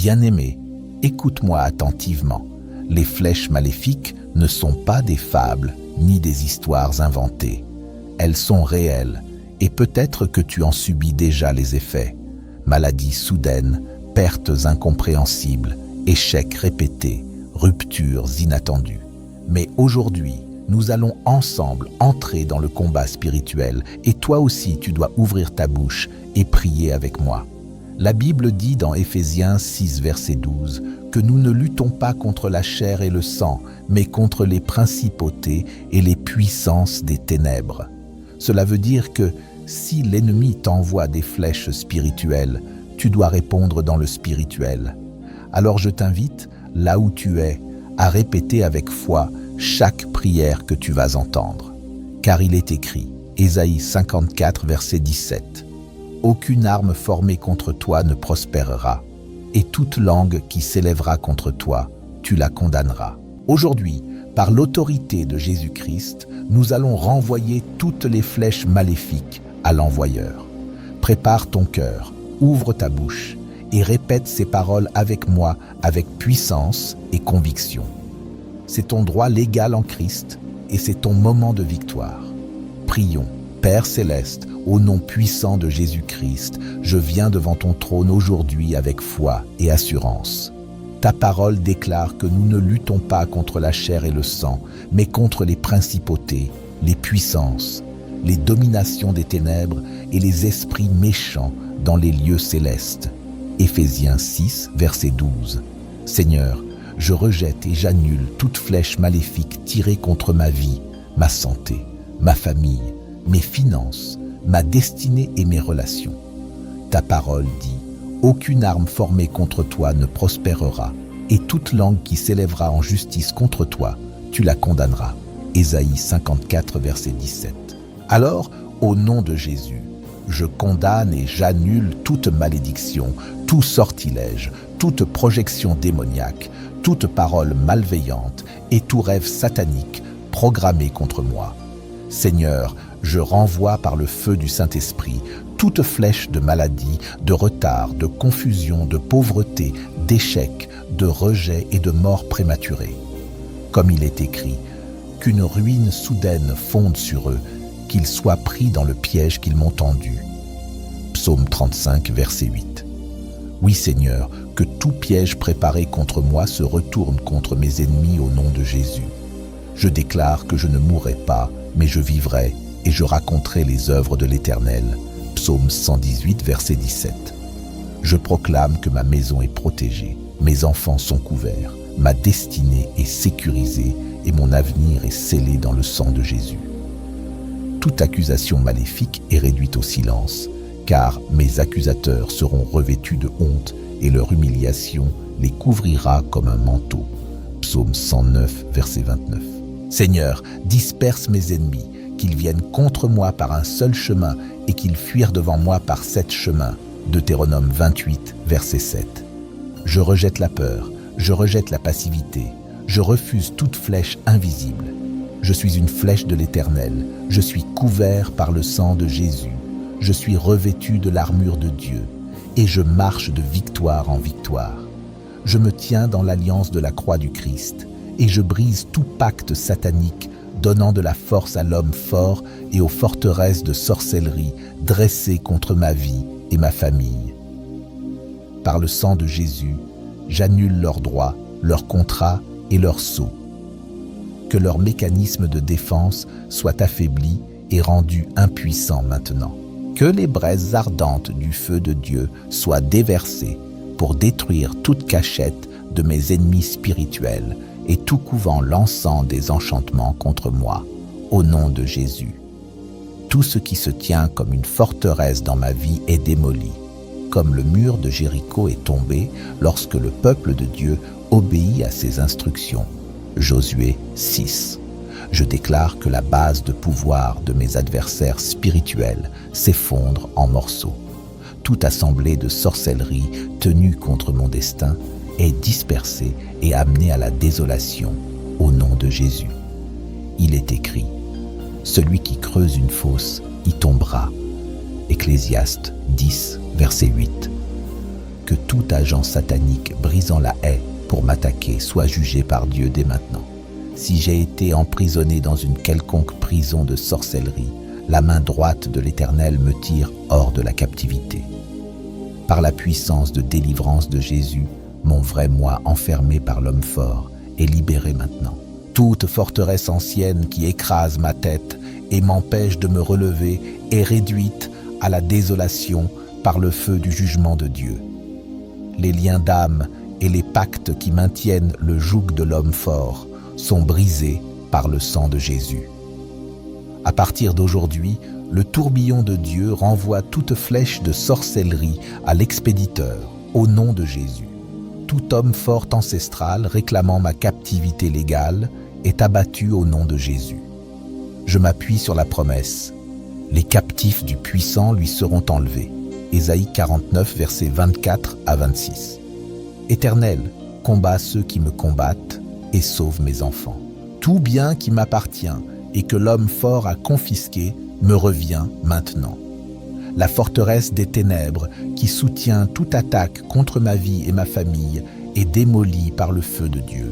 Bien-aimé, écoute-moi attentivement. Les flèches maléfiques ne sont pas des fables ni des histoires inventées. Elles sont réelles et peut-être que tu en subis déjà les effets. Maladies soudaines, pertes incompréhensibles, échecs répétés, ruptures inattendues. Mais aujourd'hui, nous allons ensemble entrer dans le combat spirituel et toi aussi tu dois ouvrir ta bouche et prier avec moi. La Bible dit dans Éphésiens 6, verset 12, que nous ne luttons pas contre la chair et le sang, mais contre les principautés et les puissances des ténèbres. Cela veut dire que si l'ennemi t'envoie des flèches spirituelles, tu dois répondre dans le spirituel. Alors je t'invite, là où tu es, à répéter avec foi chaque prière que tu vas entendre. Car il est écrit, Ésaïe 54, verset 17, « Aucune arme formée contre toi ne prospérera, et toute langue qui s'élèvera contre toi, tu la condamneras. » Aujourd'hui, par l'autorité de Jésus-Christ, nous allons renvoyer toutes les flèches maléfiques à l'envoyeur. Prépare ton cœur, ouvre ta bouche et répète ces paroles avec moi avec puissance et conviction. C'est ton droit légal en Christ et c'est ton moment de victoire. Prions. Père céleste, au nom puissant de Jésus-Christ, je viens devant ton trône aujourd'hui avec foi et assurance. Ta parole déclare que nous ne luttons pas contre la chair et le sang, mais contre les principautés, les puissances, les dominations des ténèbres et les esprits méchants dans les lieux célestes. Éphésiens 6, verset 12. Seigneur, je rejette et j'annule toute flèche maléfique tirée contre ma vie, ma santé, ma famille, mes finances, ma destinée et mes relations. Ta parole dit, « Aucune arme formée contre toi ne prospérera, et toute langue qui s'élèvera en justice contre toi, tu la condamneras. » Ésaïe 54, verset 17. Alors, au nom de Jésus, je condamne et j'annule toute malédiction, tout sortilège, toute projection démoniaque, toute parole malveillante et tout rêve satanique programmé contre moi. Seigneur, je renvoie par le feu du Saint-Esprit toute flèche de maladie, de retard, de confusion, de pauvreté, d'échec, de rejet et de mort prématurée. Comme il est écrit, qu'une ruine soudaine fonde sur eux, qu'ils soient pris dans le piège qu'ils m'ont tendu. Psaume 35, verset 8. Oui Seigneur, que tout piège préparé contre moi se retourne contre mes ennemis au nom de Jésus. Je déclare que je ne mourrai pas, mais je vivrai et je raconterai les œuvres de l'Éternel. Psaume 118, verset 17. Je proclame que ma maison est protégée, mes enfants sont couverts, ma destinée est sécurisée et mon avenir est scellé dans le sang de Jésus. Toute accusation maléfique est réduite au silence, car mes accusateurs seront revêtus de honte et leur humiliation les couvrira comme un manteau. Psaume 109, verset 29. Seigneur, disperse mes ennemis, qu'ils viennent contre moi par un seul chemin et qu'ils fuirent devant moi par 7 chemins. Deutéronome 28, verset 7. Je rejette la peur, je rejette la passivité, je refuse toute flèche invisible. Je suis une flèche de l'Éternel, je suis couvert par le sang de Jésus, je suis revêtu de l'armure de Dieu et je marche de victoire en victoire. Je me tiens dans l'alliance de la croix du Christ et je brise tout pacte satanique donnant de la force à l'homme fort et aux forteresses de sorcellerie dressées contre ma vie et ma famille. Par le sang de Jésus, j'annule leurs droits, leurs contrats et leurs sceaux. Que leur mécanisme de défense soit affaibli et rendu impuissant maintenant. Que les braises ardentes du feu de Dieu soient déversées pour détruire toute cachette de mes ennemis spirituels et tout couvent l'encens des enchantements contre moi, au nom de Jésus. Tout ce qui se tient comme une forteresse dans ma vie est démoli, comme le mur de Jéricho est tombé lorsque le peuple de Dieu obéit à ses instructions. Josué 6. Je déclare que la base de pouvoir de mes adversaires spirituels s'effondre en morceaux. Toute assemblée de sorcellerie tenue contre mon destin est dispersée et amenée à la désolation au nom de Jésus. Il est écrit, « Celui qui creuse une fosse y tombera. » Ecclésiaste 10, verset 8. que tout agent satanique brisant la haie pour m'attaquer soit jugé par Dieu dès maintenant. Si j'ai été emprisonné dans une quelconque prison de sorcellerie, la main droite de l'Éternel me tire hors de la captivité. Par la puissance de délivrance de Jésus, mon vrai moi enfermé par l'homme fort est libéré maintenant. Toute forteresse ancienne qui écrase ma tête et m'empêche de me relever est réduite à la désolation par le feu du jugement de Dieu. Les liens d'âme et les pactes qui maintiennent le joug de l'homme fort sont brisés par le sang de Jésus. À partir d'aujourd'hui, le tourbillon de Dieu renvoie toute flèche de sorcellerie à l'expéditeur, au nom de Jésus. Tout homme fort ancestral réclamant ma captivité légale est abattu au nom de Jésus. Je m'appuie sur la promesse. Les captifs du puissant lui seront enlevés. Ésaïe 49, versets 24 à 26. Éternel, combats ceux qui me combattent et sauve mes enfants. Tout bien qui m'appartient et que l'homme fort a confisqué me revient maintenant. La forteresse des ténèbres qui soutient toute attaque contre ma vie et ma famille est démolie par le feu de Dieu.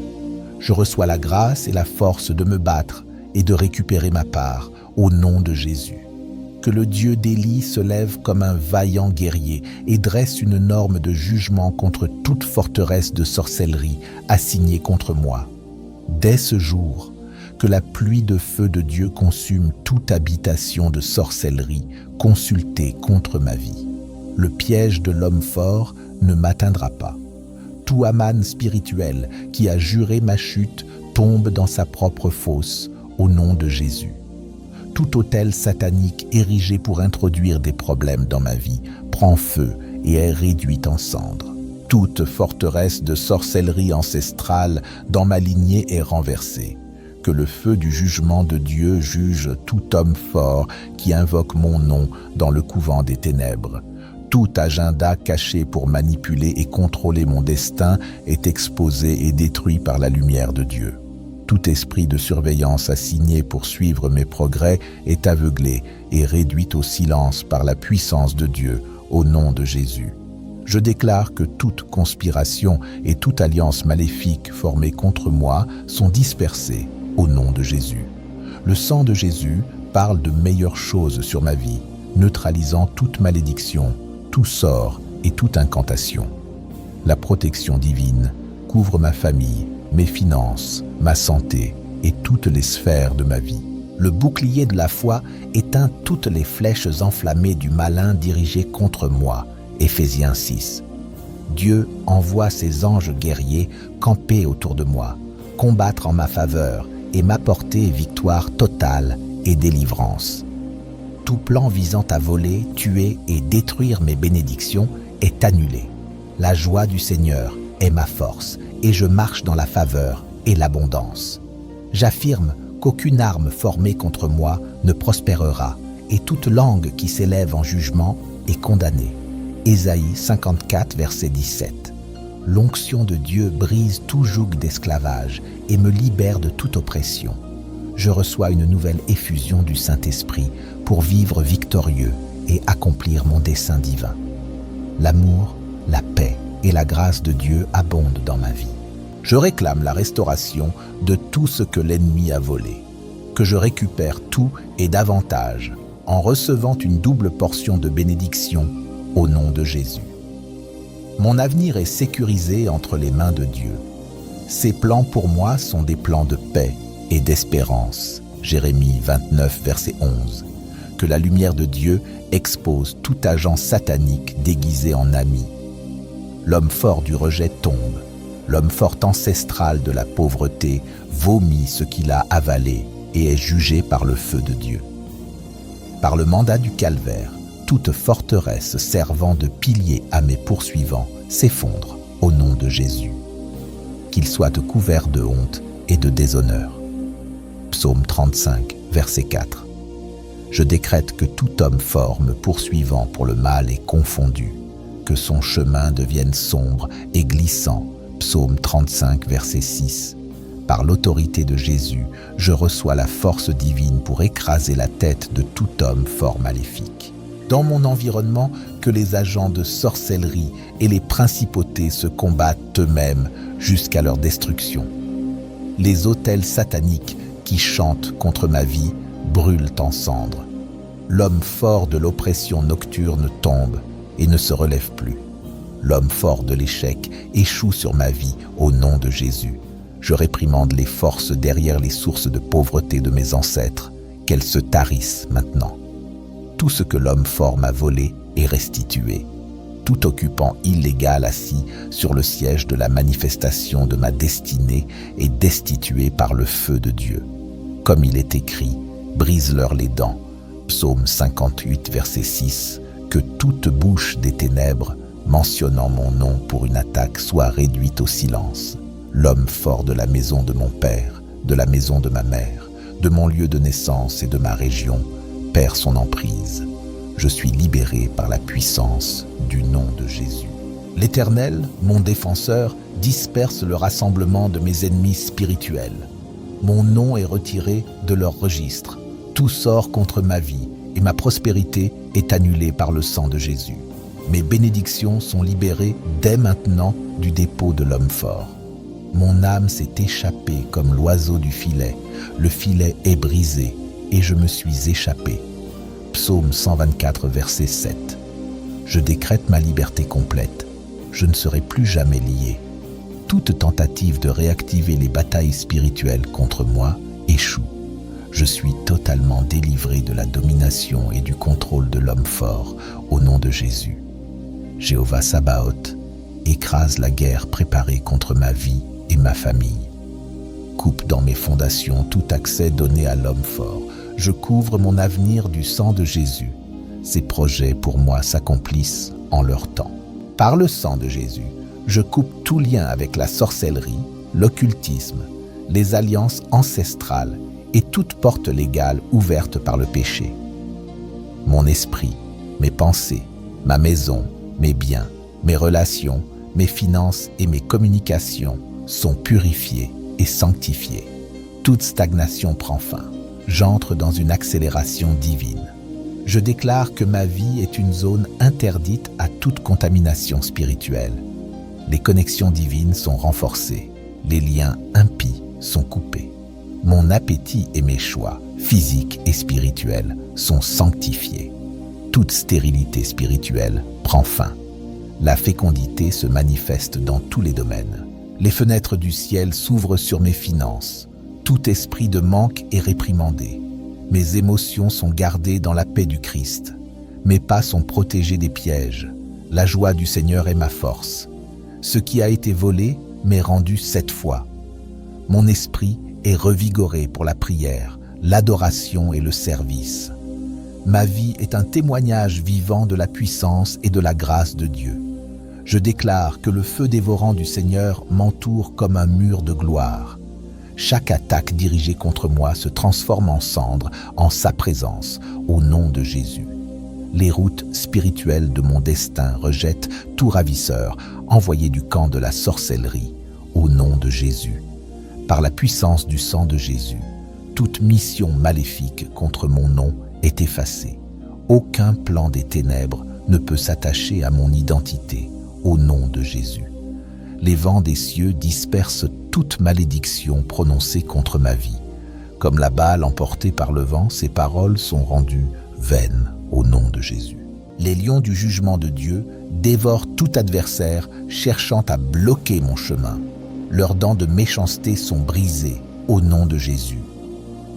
Je reçois la grâce et la force de me battre et de récupérer ma part au nom de Jésus. Que le Dieu d'Élie se lève comme un vaillant guerrier et dresse une norme de jugement contre toute forteresse de sorcellerie assignée contre moi. Dès ce jour, que la pluie de feu de Dieu consume toute habitation de sorcellerie consultée contre ma vie. Le piège de l'homme fort ne m'atteindra pas. Tout Aman spirituel qui a juré ma chute tombe dans sa propre fosse au nom de Jésus. Tout autel satanique érigé pour introduire des problèmes dans ma vie prend feu et est réduit en cendres. Toute forteresse de sorcellerie ancestrale dans ma lignée est renversée. Que le feu du jugement de Dieu juge tout homme fort qui invoque mon nom dans le couvent des ténèbres. Tout agenda caché pour manipuler et contrôler mon destin est exposé et détruit par la lumière de Dieu. Tout esprit de surveillance assigné pour suivre mes progrès est aveuglé et réduit au silence par la puissance de Dieu au nom de Jésus. Je déclare que toute conspiration et toute alliance maléfique formée contre moi sont dispersées au nom de Jésus. Le sang de Jésus parle de meilleures choses sur ma vie, neutralisant toute malédiction, tout sort et toute incantation. La protection divine couvre ma famille, mes finances, ma santé et toutes les sphères de ma vie. Le bouclier de la foi éteint toutes les flèches enflammées du malin dirigées contre moi. Éphésiens 6. Dieu envoie ses anges guerriers camper autour de moi, combattre en ma faveur et m'apporter victoire totale et délivrance. Tout plan visant à voler, tuer et détruire mes bénédictions est annulé. La joie du Seigneur est ma force et je marche dans la faveur et l'abondance. J'affirme qu'aucune arme formée contre moi ne prospérera et toute langue qui s'élève en jugement est condamnée. Ésaïe 54, verset 17. L'onction de Dieu brise tout joug d'esclavage et me libère de toute oppression. Je reçois une nouvelle effusion du Saint-Esprit pour vivre victorieux et accomplir mon dessein divin. L'amour, la paix et la grâce de Dieu abondent dans ma vie. Je réclame la restauration de tout ce que l'ennemi a volé, que je récupère tout et davantage en recevant une double portion de bénédiction au nom de Jésus. Mon avenir est sécurisé entre les mains de Dieu. Ses plans pour moi sont des plans de paix et d'espérance. Jérémie 29, verset 11. Que la lumière de Dieu expose tout agent satanique déguisé en ami. L'homme fort du rejet tombe. L'homme fort ancestral de la pauvreté vomit ce qu'il a avalé et est jugé par le feu de Dieu. Par le mandat du calvaire, toute forteresse servant de pilier à mes poursuivants s'effondre au nom de Jésus. Qu'ils soient couverts de honte et de déshonneur. Psaume 35, verset 4. Je décrète que tout homme fort me poursuivant pour le mal est confondu, que son chemin devienne sombre et glissant. Psaume 35, verset 6. Par l'autorité de Jésus, je reçois la force divine pour écraser la tête de tout homme fort maléfique. dans mon environnement que les agents de sorcellerie et les principautés se combattent eux-mêmes jusqu'à leur destruction. Les autels sataniques qui chantent contre ma vie brûlent en cendres. L'homme fort de l'oppression nocturne tombe et ne se relève plus. L'homme fort de l'échec échoue sur ma vie au nom de Jésus. Je réprimande les forces derrière les sources de pauvreté de mes ancêtres, qu'elles se tarissent maintenant. Tout ce que l'homme fort m'a volé est restitué. Tout occupant illégal assis sur le siège de la manifestation de ma destinée est destitué par le feu de Dieu. Comme il est écrit, brise-leur les dents. Psaume 58, verset 6, que toute bouche des ténèbres, mentionnant mon nom pour une attaque, soit réduite au silence. L'homme fort de la maison de mon père, de la maison de ma mère, de mon lieu de naissance et de ma région, perd son emprise. Je suis libéré par la puissance du nom de Jésus. L'Éternel, mon défenseur, disperse le rassemblement de mes ennemis spirituels. Mon nom est retiré de leur registre. Tout sort contre ma vie et ma prospérité est annulée par le sang de Jésus. Mes bénédictions sont libérées dès maintenant du dépôt de l'homme fort. Mon âme s'est échappée comme l'oiseau du filet. Le filet est brisé et je me suis échappé. Psaume 124, verset 7. Je décrète ma liberté complète. Je ne serai plus jamais lié. Toute tentative de réactiver les batailles spirituelles contre moi échoue. Je suis totalement délivré de la domination et du contrôle de l'homme fort au nom de Jésus. Jéhovah Sabaoth écrase la guerre préparée contre ma vie et ma famille. Coupe dans mes fondations tout accès donné à l'homme fort. Je couvre mon avenir du sang de Jésus. Ses projets pour moi s'accomplissent en leur temps. Par le sang de Jésus, je coupe tout lien avec la sorcellerie, l'occultisme, les alliances ancestrales et toute porte légale ouverte par le péché. Mon esprit, mes pensées, ma maison, mes biens, mes relations, mes finances et mes communications sont purifiés et sanctifiés. Toute stagnation prend fin. J'entre dans une accélération divine. Je déclare que ma vie est une zone interdite à toute contamination spirituelle. Les connexions divines sont renforcées. Les liens impies sont coupés. Mon appétit et mes choix, physiques et spirituels, sont sanctifiés. Toute stérilité spirituelle prend fin. La fécondité se manifeste dans tous les domaines. Les fenêtres du ciel s'ouvrent sur mes finances. Tout esprit de manque est réprimandé. Mes émotions sont gardées dans la paix du Christ. Mes pas sont protégés des pièges. La joie du Seigneur est ma force. Ce qui a été volé m'est rendu 7 fois. Mon esprit est revigoré pour la prière, l'adoration et le service. Ma vie est un témoignage vivant de la puissance et de la grâce de Dieu. Je déclare que le feu dévorant du Seigneur m'entoure comme un mur de gloire. Chaque attaque dirigée contre moi se transforme en cendres en sa présence, au nom de Jésus. Les routes spirituelles de mon destin rejettent tout ravisseur envoyé du camp de la sorcellerie, au nom de Jésus. Par la puissance du sang de Jésus, toute mission maléfique contre mon nom est effacée. Aucun plan des ténèbres ne peut s'attacher à mon identité, au nom de Jésus. Les vents des cieux dispersent toute malédiction prononcée contre ma vie. Comme la balle emportée par le vent, ces paroles sont rendues vaines au nom de Jésus. Les lions du jugement de Dieu dévorent tout adversaire cherchant à bloquer mon chemin. Leurs dents de méchanceté sont brisées au nom de Jésus.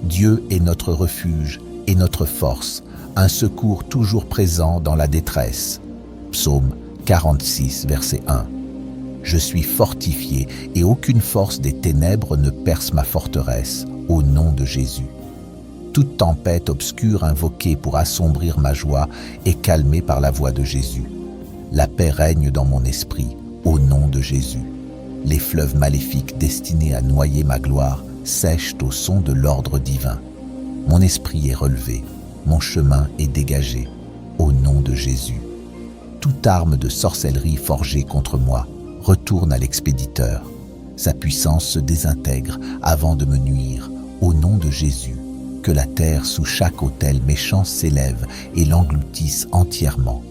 Dieu est notre refuge et notre force, un secours toujours présent dans la détresse. Psaume 46, verset 1. Je suis fortifié et aucune force des ténèbres ne perce ma forteresse, au nom de Jésus. Toute tempête obscure invoquée pour assombrir ma joie est calmée par la voix de Jésus. La paix règne dans mon esprit, au nom de Jésus. Les fleuves maléfiques destinés à noyer ma gloire sèchent au son de l'ordre divin. Mon esprit est relevé, mon chemin est dégagé, au nom de Jésus. Toute arme de sorcellerie forgée contre moi retourne à l'expéditeur. Sa puissance se désintègre avant de me nuire, au nom de Jésus. que la terre sous chaque autel méchant s'élève et l'engloutisse entièrement.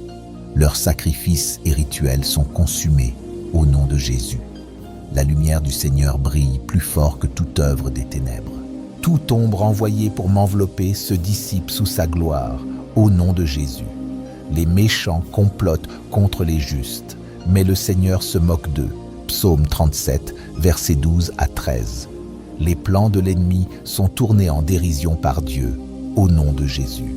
Leurs sacrifices et rituels sont consumés au nom de Jésus. La lumière du Seigneur brille plus fort que toute œuvre des ténèbres. Toute ombre envoyée pour m'envelopper se dissipe sous sa gloire au nom de Jésus. Les méchants complotent contre les justes, mais le Seigneur se moque d'eux. Psaume 37, versets 12 à 13. Les plans de l'ennemi sont tournés en dérision par Dieu, au nom de Jésus.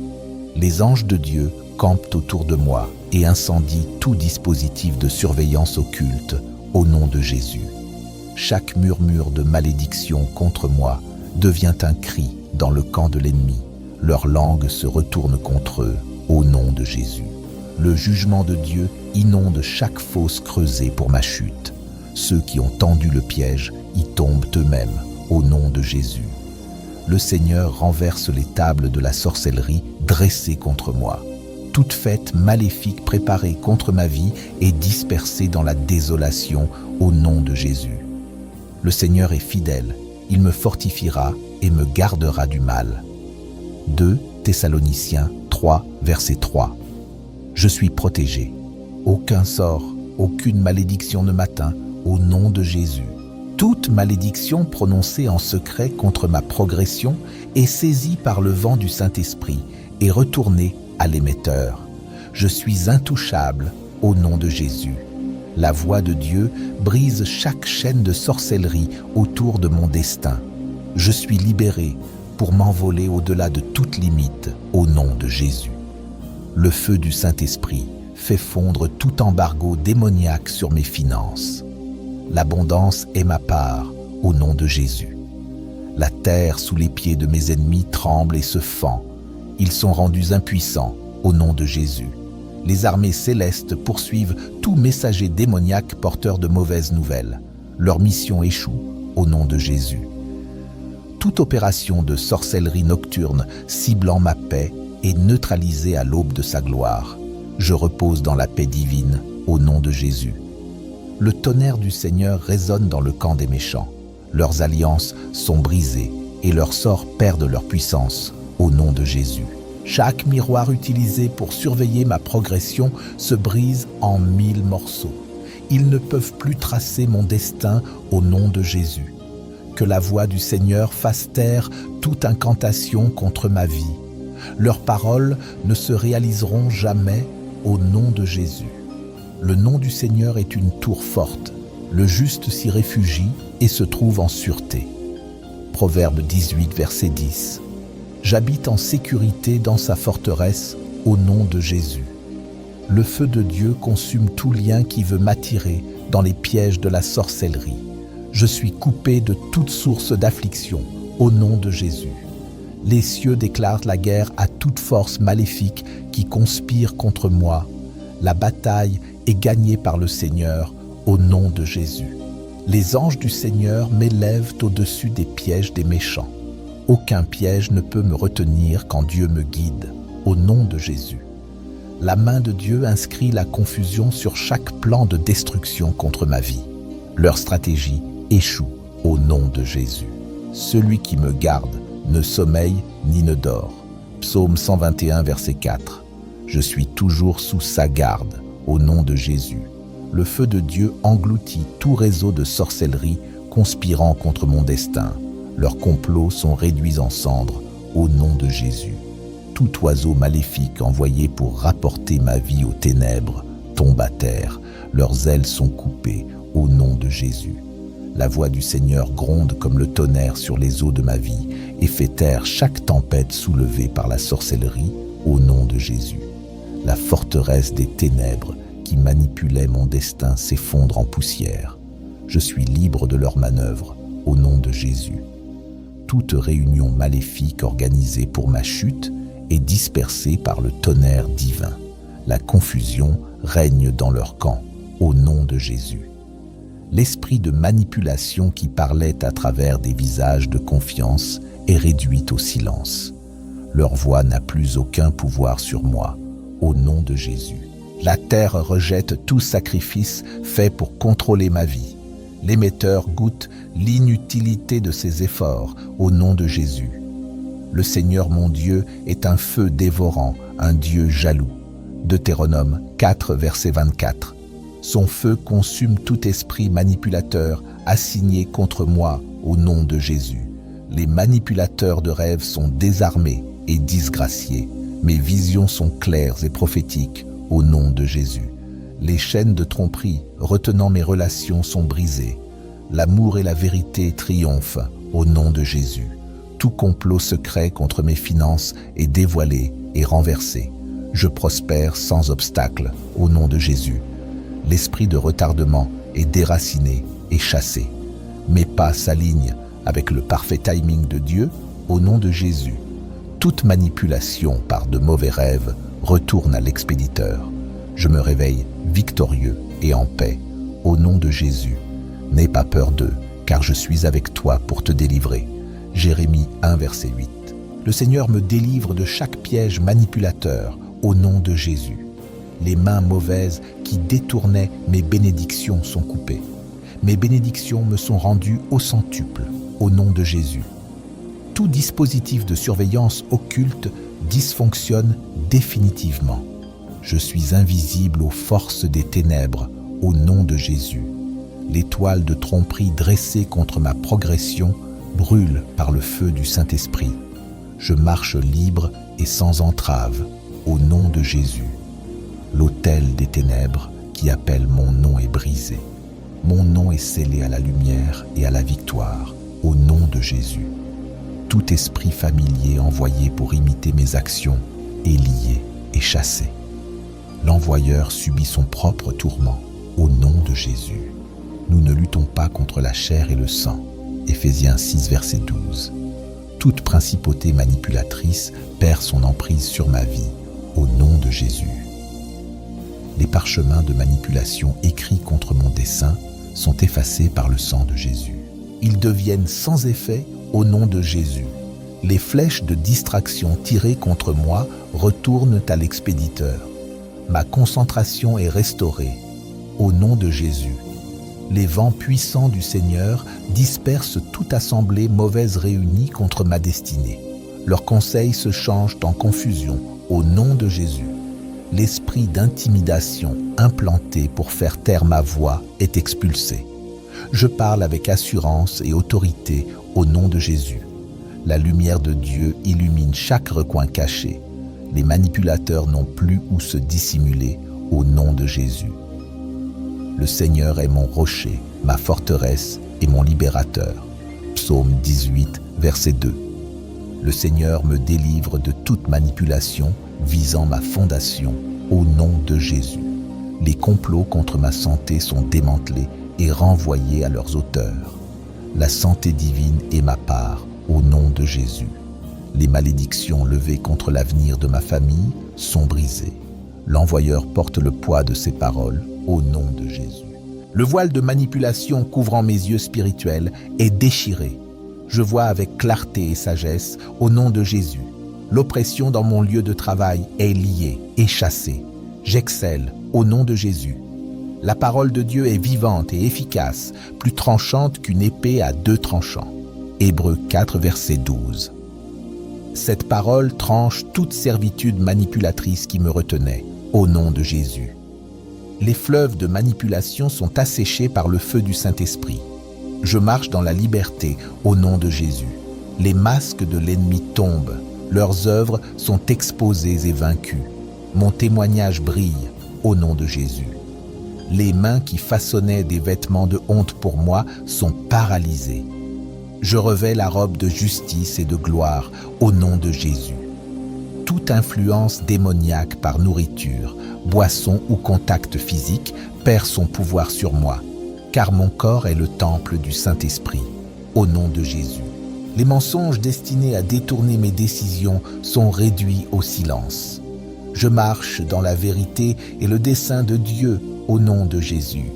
Les anges de Dieu campent autour de moi et incendient tout dispositif de surveillance occulte, au nom de Jésus. Chaque murmure de malédiction contre moi devient un cri dans le camp de l'ennemi. Leur langue se retourne contre eux, au nom de Jésus. Le jugement de Dieu inonde chaque fosse creusée pour ma chute. Ceux qui ont tendu le piège y tombent eux-mêmes, au nom de Jésus. Le Seigneur renverse les tables de la sorcellerie dressées contre moi. Toute fête maléfique préparée contre ma vie est dispersée dans la désolation, au nom de Jésus. Le Seigneur est fidèle, il me fortifiera et me gardera du mal. 2 Thessaloniciens 3, verset 3. Je suis protégé. Aucun sort, aucune malédiction ne m'atteint, au nom de Jésus. Toute malédiction prononcée en secret contre ma progression est saisie par le vent du Saint-Esprit et retournée à l'émetteur. Je suis intouchable au nom de Jésus. La voix de Dieu brise chaque chaîne de sorcellerie autour de mon destin. Je suis libéré pour m'envoler au-delà de toute limite au nom de Jésus. Le feu du Saint-Esprit fait fondre tout embargo démoniaque sur mes finances. L'abondance est ma part au nom de Jésus. La terre sous les pieds de mes ennemis tremble et se fend. Ils sont rendus impuissants au nom de Jésus. Les armées célestes poursuivent tout messager démoniaque porteur de mauvaises nouvelles. Leur mission échoue au nom de Jésus. Toute opération de sorcellerie nocturne ciblant ma paix est neutralisée à l'aube de sa gloire. Je repose dans la paix divine au nom de Jésus. Le tonnerre du Seigneur résonne dans le camp des méchants. Leurs alliances sont brisées et leurs sorts perdent leur puissance au nom de Jésus. Chaque miroir utilisé pour surveiller ma progression se brise en 1000 morceaux. Ils ne peuvent plus tracer mon destin au nom de Jésus. Que la voix du Seigneur fasse taire toute incantation contre ma vie. Leurs paroles ne se réaliseront jamais au nom de Jésus. Le nom du Seigneur est une tour forte. Le juste s'y réfugie et se trouve en sûreté. Proverbe 18, verset 10. J'habite en sécurité dans sa forteresse au nom de Jésus. Le feu de Dieu consume tout lien qui veut m'attirer dans les pièges de la sorcellerie. Je suis coupé de toute source d'affliction au nom de Jésus. Les cieux déclarent la guerre à toute force maléfique qui conspire contre moi. La bataille est gagnée par le Seigneur au nom de Jésus. Les anges du Seigneur m'élèvent au-dessus des pièges des méchants. Aucun piège ne peut me retenir quand Dieu me guide, au nom de Jésus. La main de Dieu inscrit la confusion sur chaque plan de destruction contre ma vie. Leur stratégie échoue au nom de Jésus. Celui qui me garde ne sommeille ni ne dort. Psaume 121, verset 4. Je suis toujours sous sa garde, au nom de Jésus. Le feu de Dieu engloutit tout réseau de sorcellerie conspirant contre mon destin. Leurs complots sont réduits en cendres au nom de Jésus. Tout oiseau maléfique envoyé pour rapporter ma vie aux ténèbres tombe à terre. Leurs ailes sont coupées au nom de Jésus. La voix du Seigneur gronde comme le tonnerre sur les eaux de ma vie et fait taire chaque tempête soulevée par la sorcellerie au nom de Jésus. La forteresse des ténèbres qui manipulait mon destin s'effondre en poussière. Je suis libre de leurs manœuvres au nom de Jésus. Toute réunion maléfique organisée pour ma chute est dispersée par le tonnerre divin. La confusion règne dans leur camp, au nom de Jésus. L'esprit de manipulation qui parlait à travers des visages de confiance est réduit au silence. Leur voix n'a plus aucun pouvoir sur moi, au nom de Jésus. La terre rejette tout sacrifice fait pour contrôler ma vie. L'émetteur goûte l'inutilité de ses efforts au nom de Jésus. Le Seigneur mon Dieu est un feu dévorant, un Dieu jaloux. Deutéronome 4, verset 24. Son feu consume tout esprit manipulateur assigné contre moi au nom de Jésus. Les manipulateurs de rêves sont désarmés et disgraciés. Mes visions sont claires et prophétiques au nom de Jésus. Les chaînes de tromperie retenant mes relations sont brisées. L'amour et la vérité triomphent au nom de Jésus. Tout complot secret contre mes finances est dévoilé et renversé. Je prospère sans obstacle au nom de Jésus. L'esprit de retardement est déraciné et chassé. Mes pas s'alignent avec le parfait timing de Dieu au nom de Jésus. Toute manipulation par de mauvais rêves retourne à l'expéditeur. Je me réveille victorieux et en paix au nom de Jésus. N'aie pas peur d'eux, car je suis avec toi pour te délivrer. Jérémie 1, verset 8. Le Seigneur me délivre de chaque piège manipulateur au nom de Jésus. Les mains mauvaises qui détournaient mes bénédictions sont coupées. Mes bénédictions me sont rendues au centuple au nom de Jésus. Tout dispositif de surveillance occulte dysfonctionne définitivement. Je suis invisible aux forces des ténèbres au nom de Jésus. L'étoile de tromperie dressée contre ma progression brûle par le feu du Saint-Esprit. Je marche libre et sans entrave au nom de Jésus. L'autel des ténèbres qui appelle mon nom est brisé. Mon nom est scellé à la lumière et à la victoire au nom de Jésus. Tout esprit familier envoyé pour imiter mes actions est lié et chassé. L'envoyeur subit son propre tourment au nom de Jésus. Nous ne luttons pas contre la chair et le sang. Éphésiens 6, verset 12. Toute principauté manipulatrice perd son emprise sur ma vie au nom de Jésus. Les parchemins de manipulation écrits contre mon dessein sont effacés par le sang de Jésus. Ils deviennent sans effet au nom de Jésus. Les flèches de distraction tirées contre moi retournent à l'expéditeur. Ma concentration est restaurée au nom de Jésus. Les vents puissants du Seigneur dispersent toute assemblée mauvaise réunie contre ma destinée. Leurs conseils se changent en confusion au nom de Jésus. L'esprit d'intimidation implanté pour faire taire ma voix est expulsé. Je parle avec assurance et autorité au nom de Jésus. La lumière de Dieu illumine chaque recoin caché. Les manipulateurs n'ont plus où se dissimuler au nom de Jésus. Le Seigneur est mon rocher, ma forteresse et mon libérateur. Psaume 18, verset 2. Le Seigneur me délivre de toute manipulation visant ma fondation au nom de Jésus. Les complots contre ma santé sont démantelés et renvoyés à leurs auteurs. La santé divine est ma part au nom de Jésus. Les malédictions levées contre l'avenir de ma famille sont brisées. L'envoyeur porte le poids de ses paroles au nom de Jésus. Le voile de manipulation couvrant mes yeux spirituels est déchiré. Je vois avec clarté et sagesse au nom de Jésus. L'oppression dans mon lieu de travail est liée et chassée. J'excelle au nom de Jésus. La parole de Dieu est vivante et efficace, plus tranchante qu'une épée à 2 tranchants. Hébreux 4, verset 12. Cette parole tranche toute servitude manipulatrice qui me retenait, au nom de Jésus. Les fleuves de manipulation sont asséchés par le feu du Saint-Esprit. Je marche dans la liberté, au nom de Jésus. Les masques de l'ennemi tombent, leurs œuvres sont exposées et vaincues. Mon témoignage brille, au nom de Jésus. Les mains qui façonnaient des vêtements de honte pour moi sont paralysées. Je revêts la robe de justice et de gloire au nom de Jésus. Toute influence démoniaque par nourriture, boisson ou contact physique perd son pouvoir sur moi, car mon corps est le temple du Saint-Esprit, au nom de Jésus. Les mensonges destinés à détourner mes décisions sont réduits au silence. Je marche dans la vérité et le dessein de Dieu au nom de Jésus.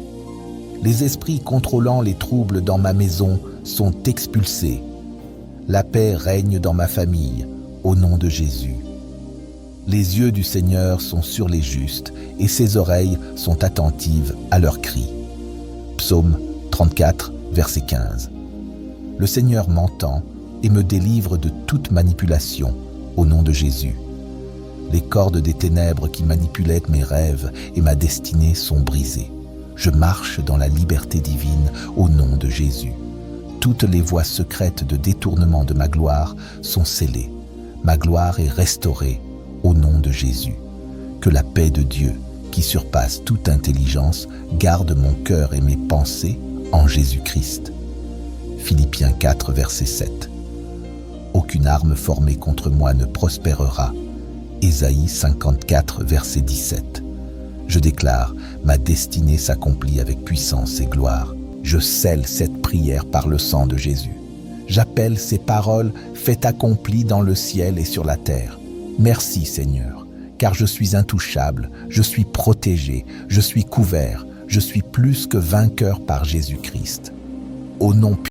Les esprits contrôlant les troubles dans ma maison sont expulsés. La paix règne dans ma famille au nom de Jésus. Les yeux du Seigneur sont sur les justes et ses oreilles sont attentives à leurs cris. Psaume 34, verset 15. Le Seigneur m'entend et me délivre de toute manipulation, au nom de Jésus. Les cordes des ténèbres qui manipulaient mes rêves et ma destinée sont brisées. Je marche dans la liberté divine au nom de Jésus. Toutes les voies secrètes de détournement de ma gloire sont scellées. Ma gloire est restaurée au nom de Jésus. Que la paix de Dieu, qui surpasse toute intelligence, garde mon cœur et mes pensées en Jésus-Christ. Philippiens 4, verset 7. Aucune arme formée contre moi ne prospérera. Ésaïe 54, verset 17. Je déclare, ma destinée s'accomplit avec puissance et gloire. Je scelle cette prière par le sang de Jésus. J'appelle ces paroles fait accomplies dans le ciel et sur la terre. Merci Seigneur, car je suis intouchable, je suis protégé, je suis couvert, je suis plus que vainqueur par Jésus-Christ. Au nom